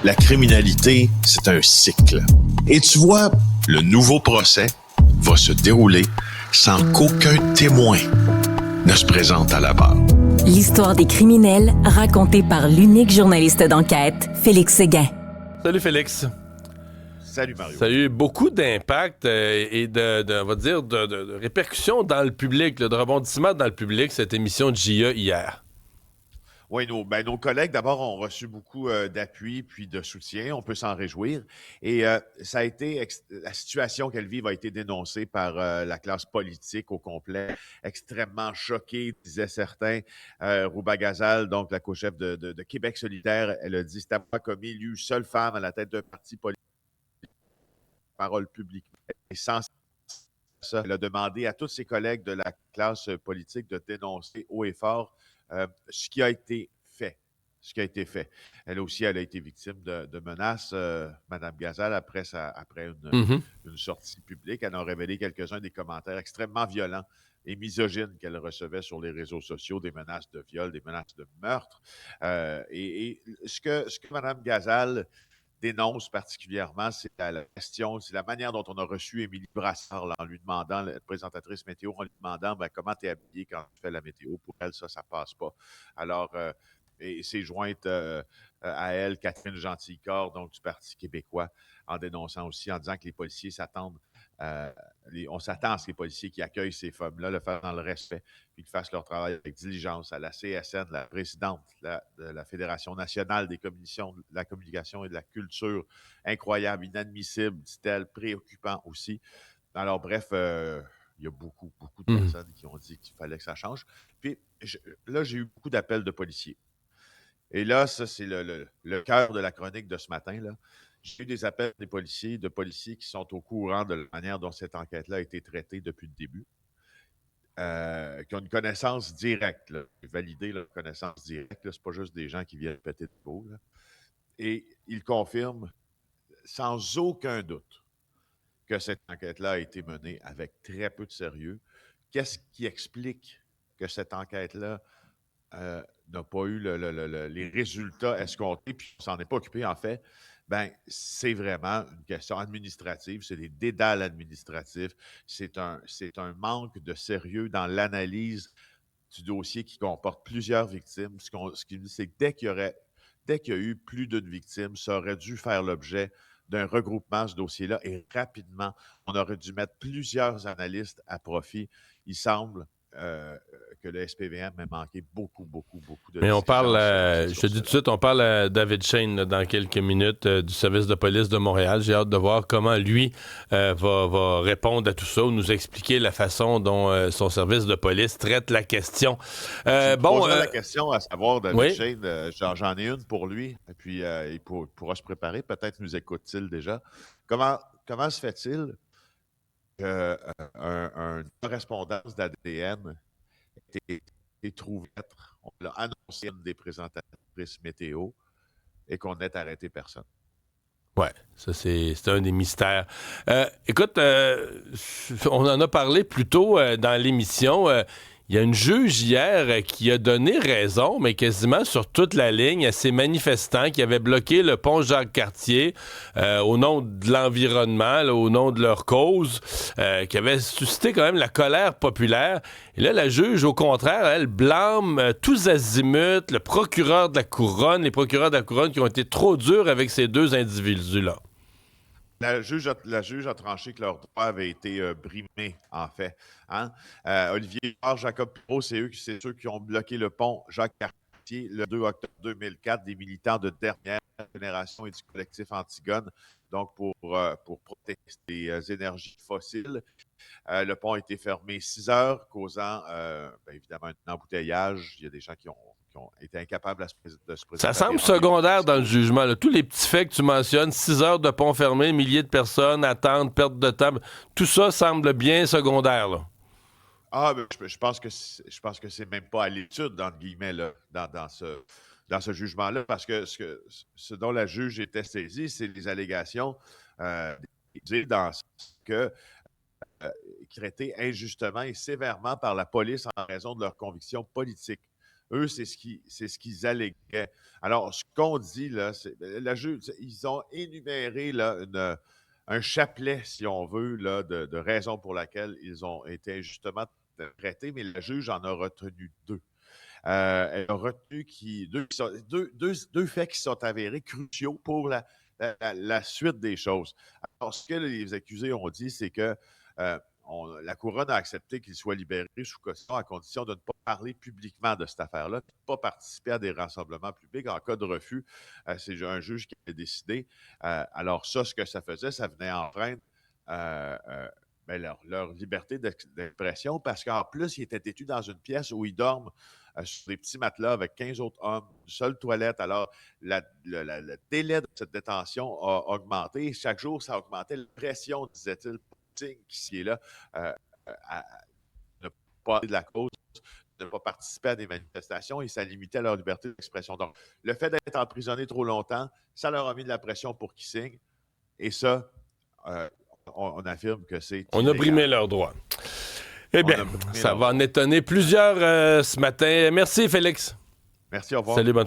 la criminalité, c'est un cycle. Et tu vois, le nouveau procès va se dérouler sans qu'aucun témoin ne se présente à la barre. L'histoire des criminels racontée par l'unique journaliste d'enquête, Félix Séguin. Salut Félix. Salut Mario. Ça a eu beaucoup d'impact et on va dire, de répercussions dans le public, de rebondissements dans le public, cette émission de JE hier. Oui, nos collègues, d'abord, ont reçu beaucoup d'appui puis de soutien. On peut s'en réjouir. Et ça a été, la situation qu'elles vivent a été dénoncée par la classe politique au complet. Extrêmement choquée, disaient certains. Rouba Ghazal, donc la co-chef de Québec solidaire, elle a dit « C'est à moi comme élue, seule femme à la tête d'un parti politique, parole publique. » Et sans ça, elle a demandé à tous ses collègues de la classe politique de dénoncer haut et fort ce qui a été fait. Elle aussi, elle a été victime de menaces, Mme Ghazal, après une sortie publique. Elle a révélé quelques-uns des commentaires extrêmement violents et misogynes qu'elle recevait sur les réseaux sociaux, des menaces de viol, des menaces de meurtre. Et ce que Mme Ghazal dénonce particulièrement, c'est la manière dont on a reçu Émilie Brassard en lui demandant, la présentatrice météo, en lui demandant comment tu es habillée quand tu fais la météo. Pour elle, ça passe pas. Alors, et s'est jointe à elle Catherine Gentilcorps, donc du Parti québécois, en dénonçant aussi, en disant que les policiers s'attendent, on s'attend à ce que les policiers qui accueillent ces femmes-là le fassent dans le respect, puis qu'ils fassent leur travail avec diligence. À la CSN, la présidente de la Fédération nationale de la communication et de la culture, incroyable, inadmissible, dit-elle, préoccupant aussi. Alors bref, il y a beaucoup de personnes qui ont dit qu'il fallait que ça change. Puis là, j'ai eu beaucoup d'appels de policiers. Et là, ça, c'est le cœur de la chronique de ce matin, là. J'ai eu des appels de policiers qui sont au courant de la manière dont cette enquête-là a été traitée depuis le début, qui ont une connaissance directe, là, validée, la connaissance directe. C'est pas juste des gens qui viennent péter de peau. Là. Et ils confirment sans aucun doute que cette enquête-là a été menée avec très peu de sérieux. Qu'est-ce qui explique que cette enquête-là n'a pas eu les résultats escomptés, puis on s'en est pas occupé, en fait, c'est vraiment une question administrative, c'est des dédales administratifs, c'est un manque de sérieux dans l'analyse du dossier qui comporte plusieurs victimes. Ce qui dit, c'est que dès qu'il y a eu plus d'une victime, ça aurait dû faire l'objet d'un regroupement, ce dossier-là, et rapidement, on aurait dû mettre plusieurs analystes à profit. Il semble que le SPVM a manqué beaucoup de Mais on parle, diligence je te dis tout de suite, on parle à David Shane dans quelques minutes du service de police de Montréal. J'ai hâte de voir comment lui va répondre à tout ça ou nous expliquer la façon dont son service de police traite la question. La question à savoir, David oui? Shane, j'en ai une pour lui, et puis il pourra se préparer. Peut-être nous écoute-t-il déjà. Comment se fait-il qu'une correspondance d'ADN est trouvée être, on l'a annoncé une des présentatrices météo, et qu'on n'ait arrêté personne? Ouais, ça c'est un des mystères. Écoute, on en a parlé plus tôt dans l'émission. Il y a une juge hier qui a donné raison, mais quasiment sur toute la ligne, à ces manifestants qui avaient bloqué le pont Jacques-Cartier au nom de l'environnement, là, au nom de leur cause, qui avait suscité quand même la colère populaire. Et là, la juge, au contraire, elle blâme tous azimuts, le procureur de la Couronne, les procureurs de la Couronne qui ont été trop durs avec ces deux individus-là. La juge a tranché que leurs droits avaient été brimés, en fait. Hein? Olivier Huard, Jacob Perrault, c'est ceux qui ont bloqué le pont Jacques-Cartier le 2 octobre 2004, des militants de dernière génération et du collectif Antigone, donc pour protester des énergies fossiles. Le pont a été fermé 6 heures, causant évidemment un embouteillage. Il y a des gens qui ont été incapables de se présenter. Ça semble secondaire dans le jugement, là. Tous les petits faits que tu mentionnes, 6 heures de pont fermé, milliers de personnes, attentes, perte de temps, tout ça semble bien secondaire, là. Je pense que c'est même pas à l'étude, entre guillemets, là, dans ce jugement-là, parce que ce dont la juge était saisie, c'est les allégations dans ce que traités injustement et sévèrement par la police en raison de leurs convictions politiques. Eux, c'est ce qu'ils alléguaient. Alors, ce qu'on dit, là, ils ont énuméré là, un chapelet, si on veut, là, de raisons pour lesquelles ils ont été injustement traités, mais le juge en a retenu deux. Elle a retenu deux faits qui sont avérés cruciaux pour la suite des choses. Alors, ce que les accusés ont dit, c'est que la couronne a accepté qu'il soit libéré sous caution à condition de ne pas parler publiquement de cette affaire-là, de ne pas participer à des rassemblements publics. En cas de refus, c'est un juge qui a décidé. Alors ça, ce que ça faisait, ça venait enfreindre leur liberté d'expression parce qu'en plus, ils étaient têtus dans une pièce où ils dorment sur des petits matelas avec 15 autres hommes, une seule toilette. Alors, le délai de cette détention a augmenté. Chaque jour, ça augmentait. La pression, disait-il, qui est là, à ne pas de la cause, de ne pas participer à des manifestations et ça limitait leur liberté d'expression. Donc, le fait d'être emprisonné trop longtemps, ça leur a mis de la pression pour qu'ils signent. Et ça, on affirme que c'est On a brimé leurs droits. Eh bien, ça va en étonner plusieurs ce matin. Merci, Félix. Merci, au revoir. Salut, bonne